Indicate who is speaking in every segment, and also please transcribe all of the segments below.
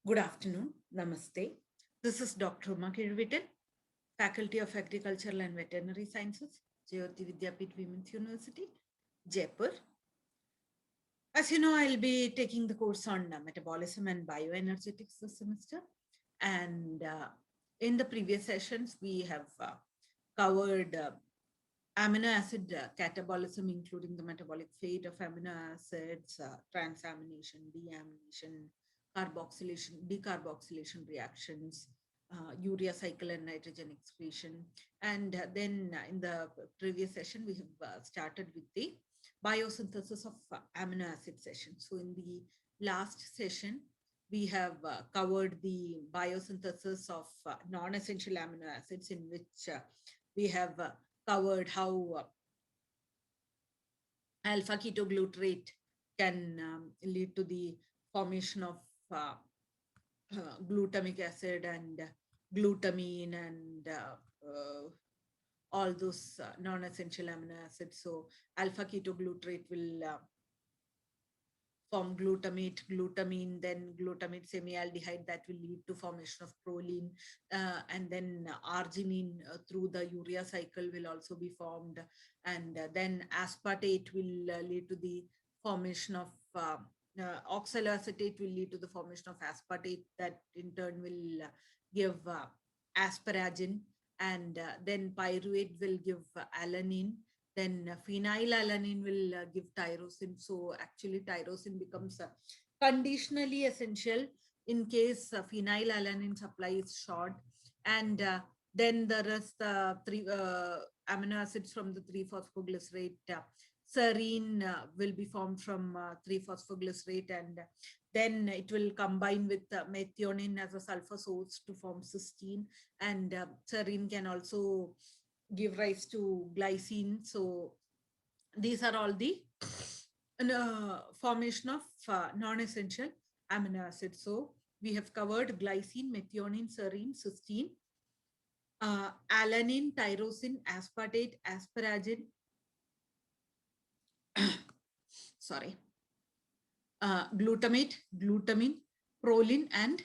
Speaker 1: Good afternoon. Namaste. This is Dr. Uma Kirvitan, Faculty of Agricultural and Veterinary Sciences, Jyoti Vidyapith Women's University, Jaipur. As you know, I'll be taking the course on metabolism and bioenergetics this semester. And in the previous sessions, we have covered amino acid catabolism, including the metabolic fate of amino acids, transamination, deamination, carboxylation, decarboxylation reactions, urea cycle and nitrogen excretion. And then in the previous session, we have started with the biosynthesis of amino acid session. So in the last session, we have covered the biosynthesis of non-essential amino acids, in which we have covered how alpha ketoglutarate can lead to the formation of glutamic acid and glutamine and all those non-essential amino acids. So alpha ketoglutarate will form glutamate, glutamine, then glutamate semialdehyde that will lead to formation of proline, and then arginine through the urea cycle will also be formed, and then aspartate will lead to the formation of oxaloacetate will lead to the formation of aspartate that in turn will give asparagine, and then pyruvate will give alanine, then phenylalanine will give tyrosine. So actually tyrosine becomes conditionally essential in case phenylalanine supply is short, and then the rest three amino acids from the 3-phosphoglycerate serine will be formed from 3-phosphoglycerate, and then it will combine with methionine as a sulfur source to form cysteine, and serine can also give rise to glycine. So these are all the formation of non-essential amino acids. So we have covered glycine, methionine, serine, cysteine, alanine, tyrosine, aspartate, asparagine, sorry, glutamate, glutamine, proline, and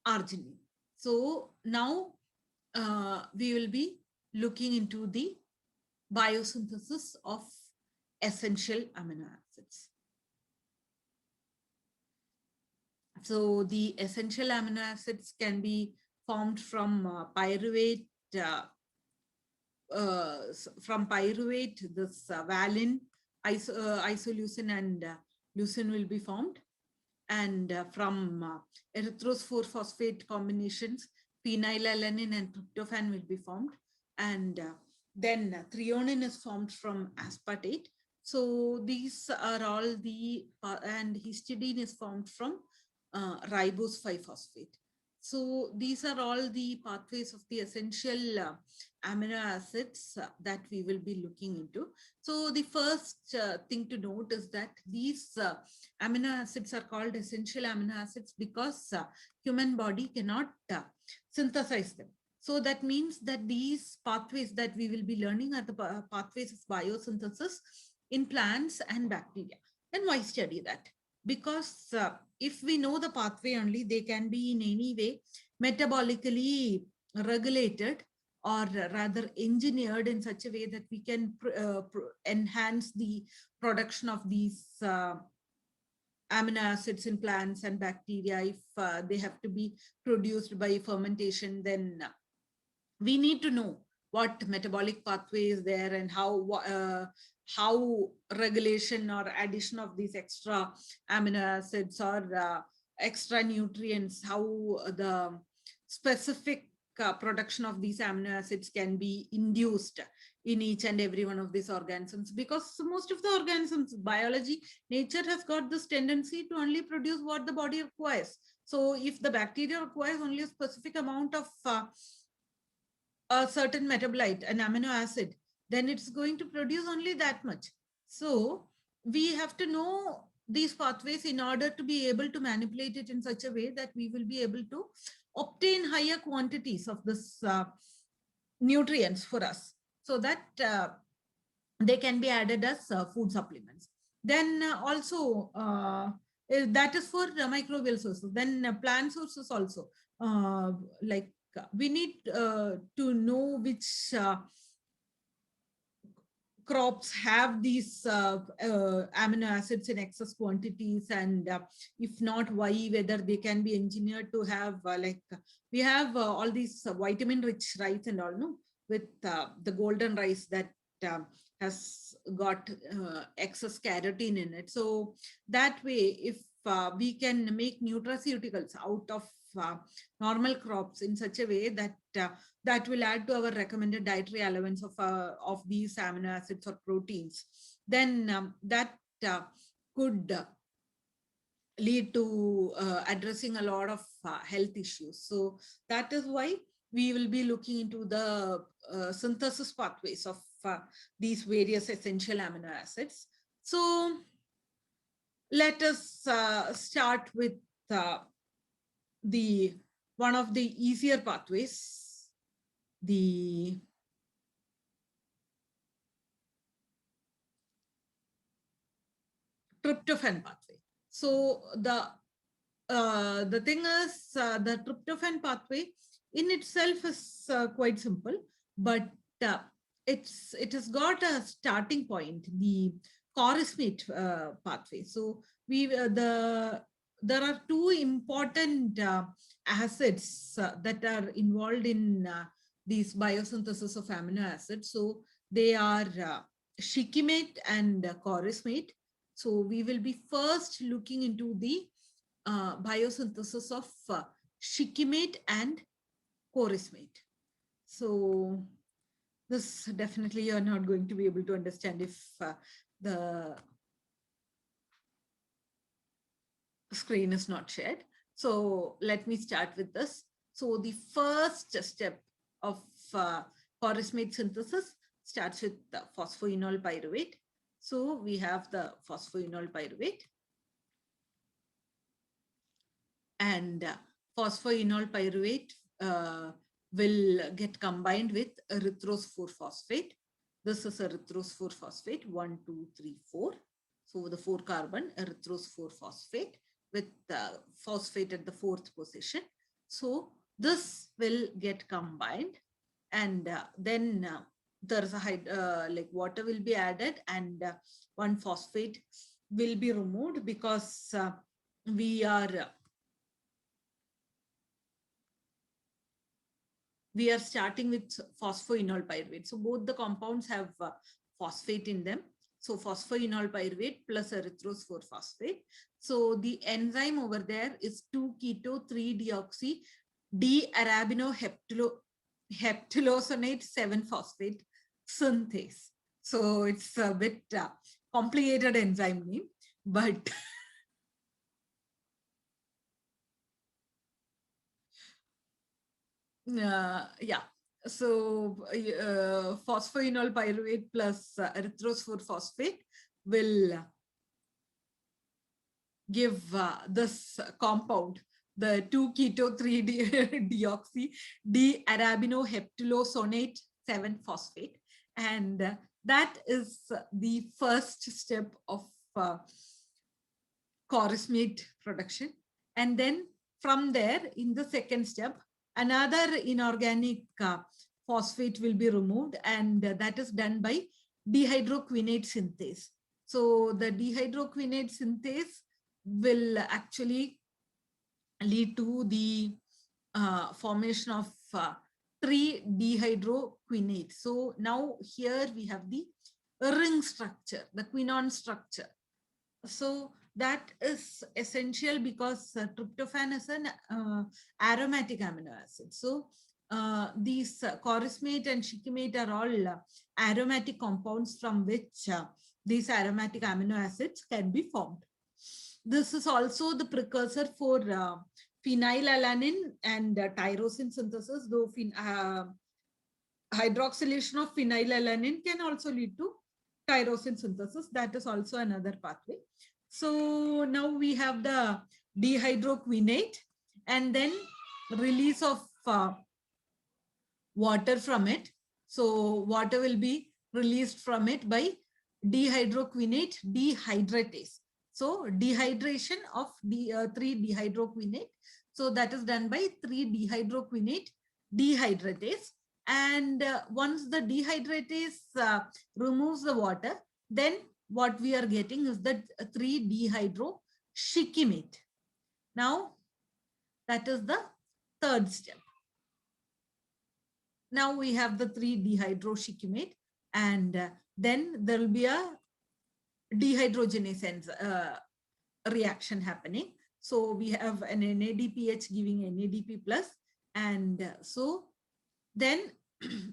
Speaker 1: arginine. So now we will be looking into the biosynthesis of essential amino acids. So the essential amino acids can be formed from pyruvate, this valine, isoleucine, and leucine will be formed. And from erythrose 4-phosphate combinations, phenylalanine and tryptophan will be formed. And then threonine is formed from aspartate. So these are all the, and histidine is formed from ribose 5-phosphate. So these are all the pathways of the essential amino acids that we will be looking into. So the first thing to note is that these amino acids are called essential amino acids because human body cannot synthesize them. So that means that these pathways that we will be learning are the pathways of biosynthesis in plants and bacteria. Then why study that? Because if we know the pathway only, they can be in any way metabolically regulated, or rather engineered in such a way that we can enhance the production of these amino acids in plants and bacteria. If they have to be produced by fermentation, then we need to know what metabolic pathway is there and how regulation or addition of these extra amino acids or extra nutrients, how the specific production of these amino acids can be induced in each and every one of these organisms. Because most of the organisms, biology, nature has got this tendency to only produce what the body requires. So if the bacteria requires only a specific amount of a certain metabolite, an amino acid, then it's going to produce only that much. So we have to know these pathways in order to be able to manipulate it in such a way that we will be able to obtain higher quantities of this nutrients for us, so that they can be added as food supplements. Then also That is for microbial sources. Then plant sources also. Like we need to know which crops have these amino acids in excess quantities, and if not, why, whether they can be engineered to have like we have all these vitamin rich rice and all, no, with the golden rice that has got excess carotene in it. So that way, if we can make nutraceuticals out of normal crops in such a way that that will add to our recommended dietary allowance of these amino acids or proteins, then that could lead to addressing a lot of health issues. So that is why we will be looking into the synthesis pathways of these various essential amino acids. So let us start with the one of the easier pathways, the tryptophan pathway. So the thing is, the tryptophan pathway in itself is quite simple, but it has got a starting point, the chorismate pathway. So there are two important acids that are involved in these biosynthesis of amino acids. So they are shikimate and chorismate. So we will be first looking into the biosynthesis of shikimate and chorismate. So this definitely you're not going to be able to understand if the screen is not shared. So let me start with this. So the first step of chorismate synthesis starts with the phosphoenol pyruvate. So we have the phosphoenol pyruvate, and phosphoenol pyruvate will get combined with erythrose 4-phosphate. This is erythrose 4-phosphate, 1, 2, 3, 4. So the 4 carbon erythrose 4-phosphate with phosphate at the 4th position. So this will get combined, and then there's a like water will be added, and one phosphate will be removed because we are starting with phosphoenol pyruvate. So both the compounds have phosphate in them. So phosphoenol pyruvate plus erythrose 4-phosphate. So the enzyme over there is 2-keto-3-deoxy D-arabinoheptylosonate 7-phosphate synthase. So it's a bit complicated enzyme name, but yeah. So phosphoenol pyruvate plus erythrose 4-phosphate will give this compound, the 2-keto-3-deoxy D-arabinoheptylosonate 7-phosphate. And that is the first step of chorismate production. And then from there, in the second step, another inorganic phosphate will be removed, and that is done by dehydroquinate synthase. So the dehydroquinate synthase will actually lead to the formation of 3-dehydroquinate. So now here we have the ring structure, the quinone structure. So that is essential because tryptophan is an aromatic amino acid. So these chorismate and shikimate are all aromatic compounds from which these aromatic amino acids can be formed. This is also the precursor for phenylalanine and tyrosine synthesis, though hydroxylation of phenylalanine can also lead to tyrosine synthesis. That is also another pathway. So now we have the dehydroquinate, and then release of water from it. So water will be released from it by dehydroquinate dehydratase. So dehydration of the 3-dehydroquinate. So that is done by 3-dehydroquinate dehydratase. And once the dehydratase removes the water, then what we are getting is that 3-dehydroshikimate. Now, that is the third step. Now we have the 3-dehydroshikimate, and then there will be a dehydrogenase reaction happening. So we have an NADPH giving NADP plus, and so then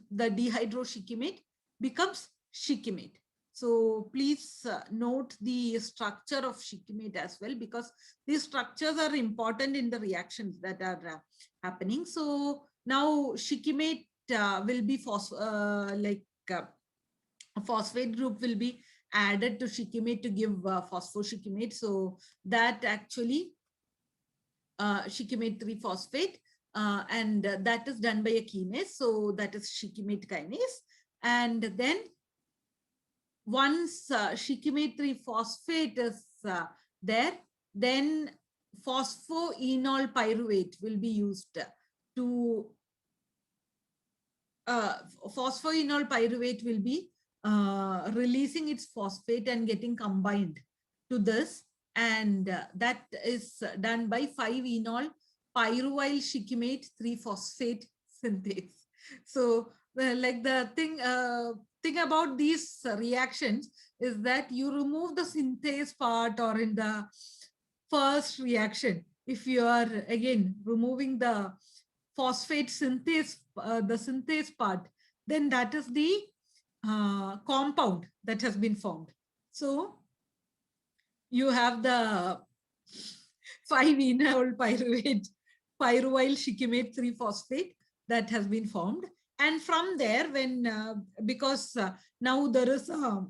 Speaker 1: the dehydroshikimate becomes shikimate. So please note the structure of shikimate as well, because these structures are important in the reactions that are happening. So now shikimate will be a phosphate group will be added to shikimate to give phosphoshikimate. So that actually shikimate 3-phosphate, and that is done by a kinase. So that is shikimate kinase. And then once shikimate 3-phosphate is there, then phosphoenol pyruvate will be used to phosphoenol pyruvate will be releasing its phosphate and getting combined to this, and that is done by 5-enol pyruvyl shikimate 3-phosphate synthase. So like the thing about these reactions is that you remove the synthase part, or in the first reaction, if you are again removing the phosphate synthase, the synthase part, then that is the compound that has been formed. So you have the 5-enol pyruvyl shikimate 3-phosphate that has been formed. And from there, when because now there is a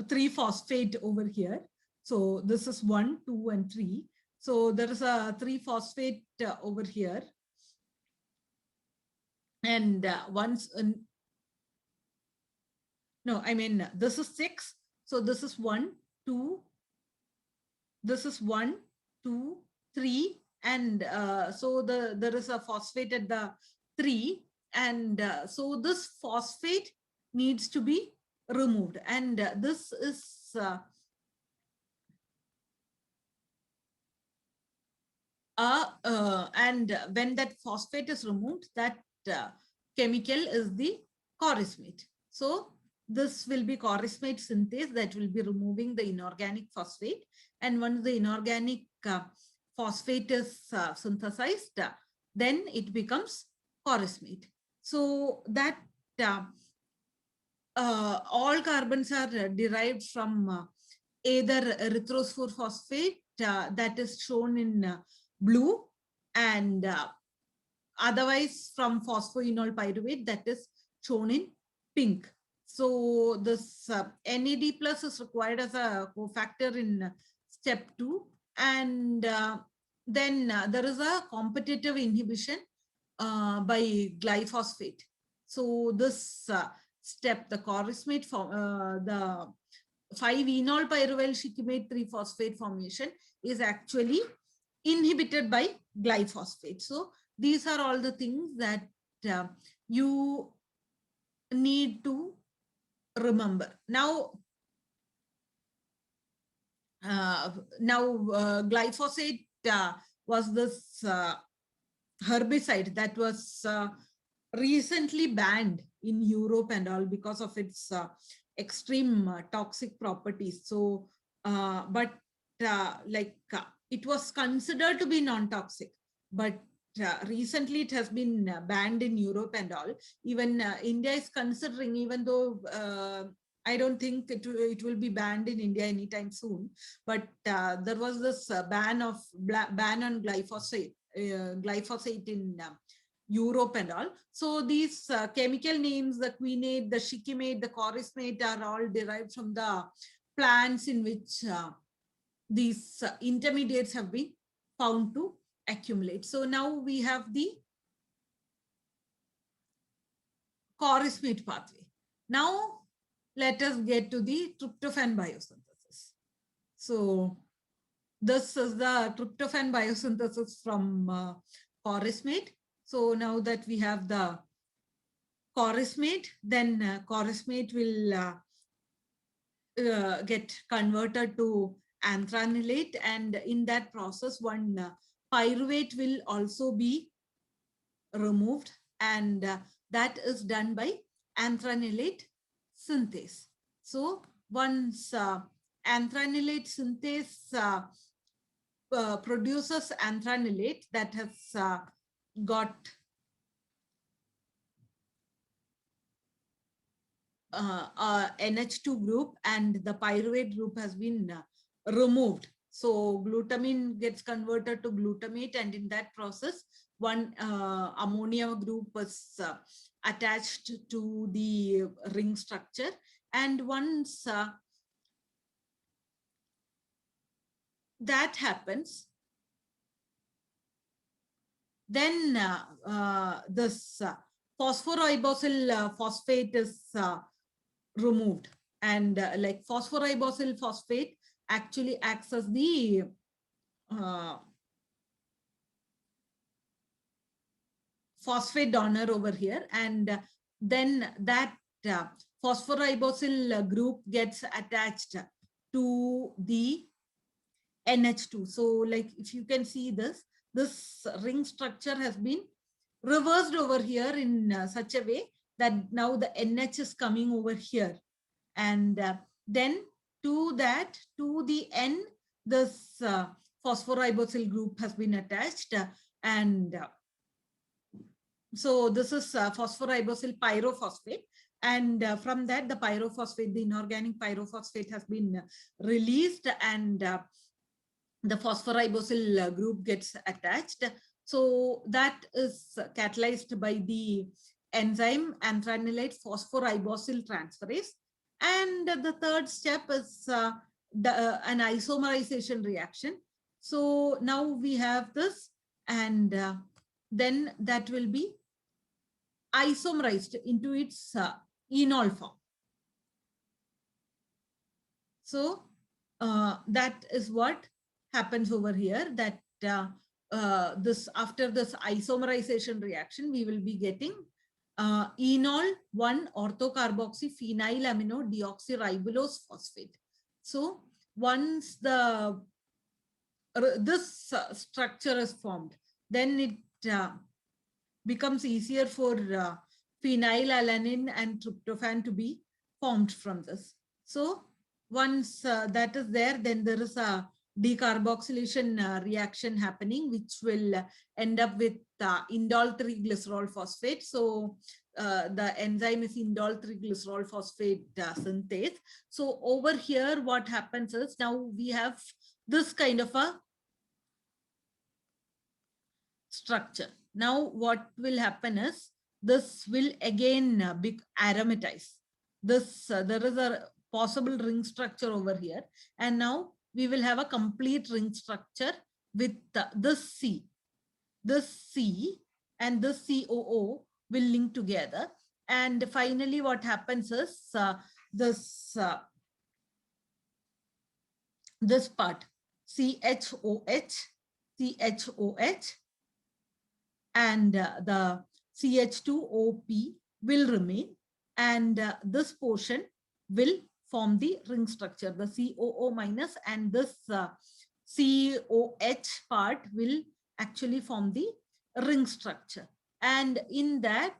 Speaker 1: 3-phosphate over here. So this is 1, 2, and 3. So there is a 3-phosphate over here. And once, no, I mean, this is 6. So this is 1, 2, this is 1, 2, 3. And so there is a phosphate at the 3. And so this phosphate needs to be removed. And this is and when that phosphate is removed, that chemical is the chorismate. So this will be chorismate synthase that will be removing the inorganic phosphate. And once the inorganic phosphate is synthesized, then it becomes chorismate. So that all carbons are derived from either erythros 4-phosphate that is shown in blue, and otherwise from phosphoenol pyruvate that is shown in pink. So this NAD plus is required as a cofactor in step 2, and then there is a competitive inhibition by glyphosate. So this step, the chorismate the 5-enol pyruvyl shikimate 3-phosphate formation is actually inhibited by glyphosate. So these are all the things that you need to remember. Now, glyphosate was this herbicide that was recently banned in Europe and all because of its extreme toxic properties. So, but it was considered to be non-toxic, but recently it has been banned in Europe and all. Even India is considering, even though I don't think it will be banned in India anytime soon, but there was this ban on glyphosate in Europe and all. So these chemical names, the quinate, the shikimate, the chorismate, are all derived from the plants in which these intermediates have been found to accumulate. So now we have the chorismate pathway. Now let us get to the tryptophan biosynthesis. So this is the tryptophan biosynthesis from chorus mate. So now that we have the chorus mate, then chorus mate will get converted to anthranilate, and in that process one pyruvate will also be removed, and that is done by anthranilate synthase. So once anthranilate synthase produces anthranilate that has got NH2 group, and the pyruvate group has been removed. So glutamine gets converted to glutamate, and in that process, one ammonia group was attached to the ring structure. And once that happens, then this phosphoribosyl phosphate is removed, and like phosphoribosyl phosphate actually acts as the phosphate donor over here, and then that phosphoribosyl group gets attached to the NH2. So like if you can see this ring structure has been reversed over here in such a way that now the NH is coming over here, and then to the N, this phosphoribosyl group has been attached, and so this is phosphoribosyl pyrophosphate, and from that the pyrophosphate, the inorganic pyrophosphate has been released, and the phosphoribosyl group gets attached. So that is catalyzed by the enzyme anthranilate phosphoribosyl transferase. And the third step is an isomerization reaction. So now we have this, and then that will be isomerized into its enol form. So that is what happens over here, that this after this isomerization reaction, we will be getting enol 1 orthocarboxy phenyl amino deoxyribulose phosphate. So once this structure is formed, then it becomes easier for phenylalanine and tryptophan to be formed from this. So once that is there, then there is a decarboxylation reaction happening, which will end up with indol 3-glycerol phosphate. So the enzyme is indol 3-glycerol phosphate synthase. So over here, what happens is now we have this kind of a structure. Now what will happen is this will again be aromatize. This there is a possible ring structure over here, and now we will have a complete ring structure with this C and this COO will link together, and finally what happens is this this part CHOH and the CH2OP will remain, and this portion will form the ring structure, the COO minus, and this COH part will actually form the ring structure. And in that,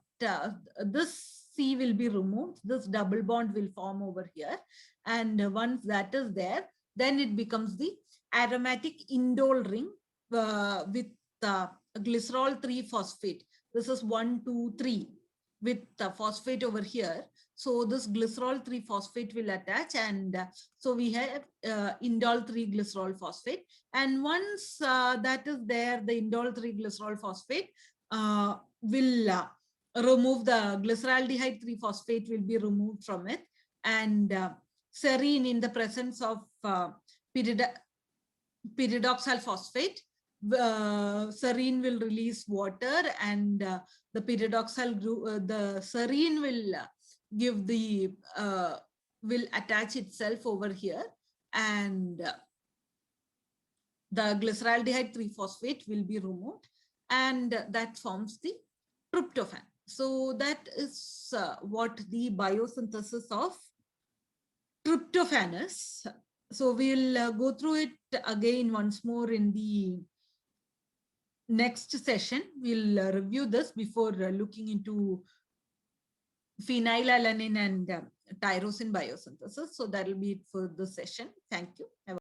Speaker 1: this C will be removed, this double bond will form over here, and once that is there, then it becomes the aromatic indole ring with glycerol 3-phosphate. This is 1, 2, 3 with the phosphate over here. So this glycerol 3-phosphate will attach, and so we have indol 3-glycerol phosphate. And once that is there, the indol 3-glycerol phosphate will remove the glyceraldehyde 3-phosphate will be removed from it, and serine in the presence of pyridoxal phosphate, serine will release water, and the pyridoxal group, the serine will give the will attach itself over here, and the glyceraldehyde 3-phosphate will be removed, and that forms the tryptophan. So that is what the biosynthesis of tryptophan is. So we'll go through it again once more in the next session. We'll review this before looking into phenylalanine and tyrosine biosynthesis. So that'll be it for the session. Thank you. Have